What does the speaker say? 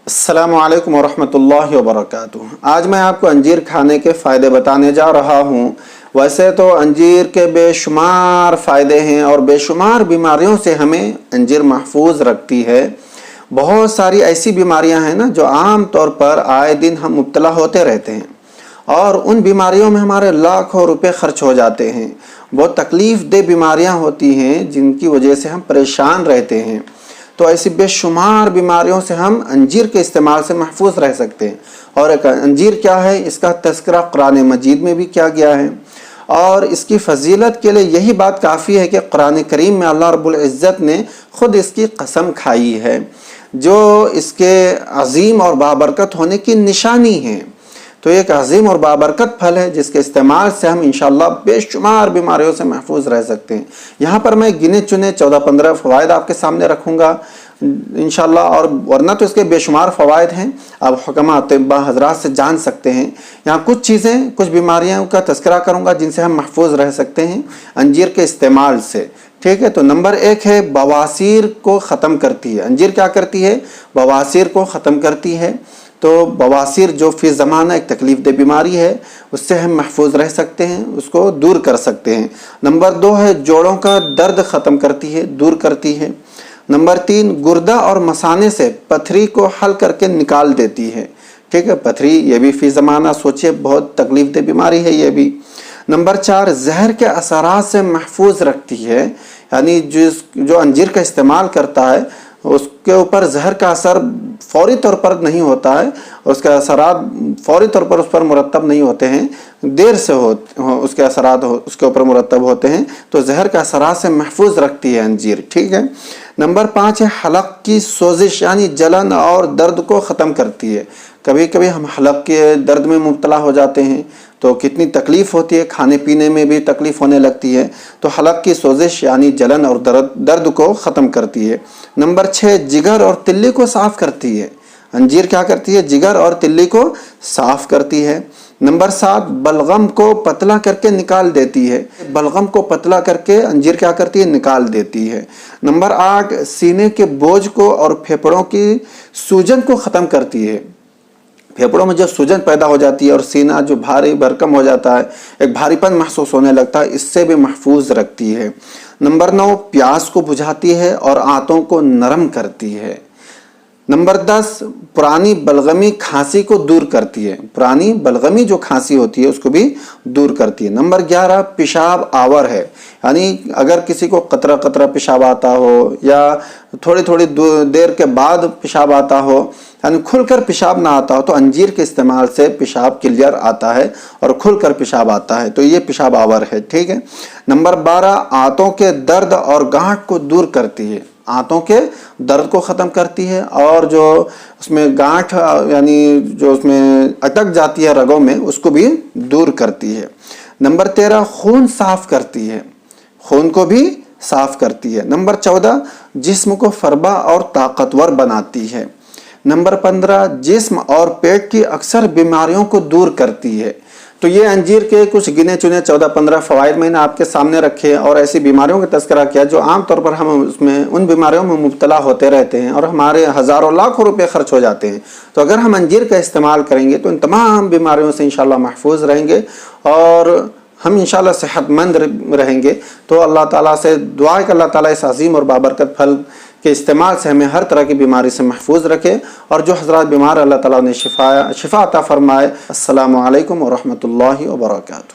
अस्सलामु अलैकुम वरहमतुल्लाहि वबरकातुहू। आज मैं आपको अंजीर खाने के फ़ायदे बताने जा रहा हूँ। वैसे तो अंजीर के बेशुमार फ़ायदे हैं और बेशुमार बीमारियों से हमें अंजीर महफूज रखती है। बहुत सारी ऐसी बीमारियां हैं ना जो आम तौर पर आए दिन हम मुब्तला होते रहते हैं और उन बीमारियों में हमारे लाखों रुपए खर्च हो जाते हैं। बहुत तकलीफ़ दे बीमारियां होती हैं जिनकी वजह से हम परेशान रहते हैं। तो ऐसी बेशुमार बीमारियों से हम अंजीर के इस्तेमाल से महफूज रह सकते हैं। और एक अंजीर क्या है, इसका तज़किरा कुरान मजीद में भी किया गया है और इसकी फजीलत के लिए यही बात काफ़ी है कि कुरान करीम में अल्लाह रब्बुल इज़्ज़त ने ख़ुद इसकी कसम खाई है, जो इसके अज़ीम और बाबरकत होने की निशानी है। तो एक अज़ीम और बाबरकत फल है जिसके इस्तेमाल से हम इंशाअल्लाह बेशुमार बीमारियों से महफूज रह सकते हैं। यहाँ पर मैं गिने चुने 14-15 फ़वाइद आपके सामने रखूँगा इंशाअल्लाह, और वरना तो इसके बेशुमार फ़वाइद हैं, आप हुक्मा अतिब्बा हज़रात से जान सकते हैं। यहाँ कुछ चीज़ें, कुछ बीमारियों का तज़किरा करूँगा जिनसे हम महफूज रह सकते हैं अंजीर के इस्तेमाल से। ठीक है, तो नंबर 1 है बवासीर को ख़त्म करती है। अंजीर क्या करती है? बवासीर को ख़त्म करती है। तो बवासीर जो फ़ी ज़माना एक तकलीफ़ दे बीमारी है, उससे हम महफूज रह सकते हैं, उसको दूर कर सकते हैं। नंबर 2 है जोड़ों का दर्द ख़त्म करती है, दूर करती है। नंबर 3 गुर्दा और मसाने से पथरी को हल करके निकाल देती है। ठीक है, पथरी ये भी फ़ी ज़माना सोचिए बहुत तकलीफ़ दे बीमारी है ये भी। नंबर 4 जहर के असरात से महफूज रखती है, यानी जो अंजीर का इस्तेमाल करता है उसके ऊपर जहर का असर फौरी तौर पर नहीं होता है, उसके असरात फौरी तौर पर उस पर मुरतब नहीं होते हैं, देर से उसके असरात उसके ऊपर मुरतब होते हैं। तो जहर के असरात से महफूज रखती है अंजीर। ठीक है। नंबर 5 है हलक की सोजिश, यानी जलन और दर्द को ख़त्म करती है। कभी कभी हम हलक के दर्द में मुब्तला हो जाते हैं तो कितनी तकलीफ़ होती है, खाने पीने में भी तकलीफ़ होने लगती है। तो हलक की सोजिश यानी जलन और दर्द को ख़त्म करती है। नंबर 6 जिगर और तिल्ली को साफ़ करती है। अंजीर क्या करती है? जिगर और तिल्ली को साफ़ करती है। नंबर 7 बलगम को पतला करके निकाल देती है। बलगम को पतला करके अंजीर क्या करती है? निकाल देती है। नंबर 8 सीने के बोझ को और फेफड़ों की सूजन को ख़त्म करती है। फेफड़ों में जो सूजन पैदा हो जाती है और सीना जो भारी भरकम हो जाता है, एक भारीपन महसूस होने लगता है, इससे भी महफूज रखती है। नंबर 9 प्यास को बुझाती है और आंतों को नरम करती है। नंबर 10 पुरानी बलगमी खांसी को दूर करती है। पुरानी बलगमी जो खांसी होती है उसको भी दूर करती है। नंबर 11 पेशाब आवर है, यानी अगर किसी को कतरा कतरा पेशाब आता हो या थोड़ी थोड़ी देर के बाद पेशाब आता हो, यानी खुलकर पेशाब ना आता हो, तो अंजीर के इस्तेमाल से पेशाब क्लियर आता है और खुलकर पेशाब आता है, तो ये पेशाब आवर है। ठीक है। नंबर 12 आंतों के दर्द और गांठ को दूर करती है। आंतों के दर्द को ख़त्म करती है और जो उसमें गांठ यानी जो उसमें अटक जाती है रगों में, उसको भी दूर करती है। नंबर 13 खून साफ करती है, खून को भी साफ करती है। नंबर 14 जिस्म को फरबा और ताकतवर बनाती है। नंबर 15 जिस्म और पेट की अक्सर बीमारियों को दूर करती है। तो ये अंजीर के कुछ गिने चुने 14-15 फ़वाइद मैंने आपके सामने रखे और ऐसी बीमारियों का तज़किरा किया जो आम तौर पर हम उसमें उन बीमारियों में मुब्तला होते रहते हैं और हमारे हज़ारों लाखों रुपए खर्च हो जाते हैं। तो अगर हम अंजीर का इस्तेमाल करेंगे तो इन तमाम बीमारियों से इंशाअल्लाह महफूज रहेंगे और हम इंशाअल्लाह सेहतमंद रहेंगे। तो अल्लाह ताला से दुआ है कि अल्लाह ताला इस अज़ीम और बाबरकत फल के इस्तेमाल से हमें हर तरह की बीमारी से महफूज रखे और जो हज़रात बीमार अल्लाह ताला ने शिफा अता फरमाए। अस्सलामु अलैकुम व रहमतुल्लाहि व बरकातुहू।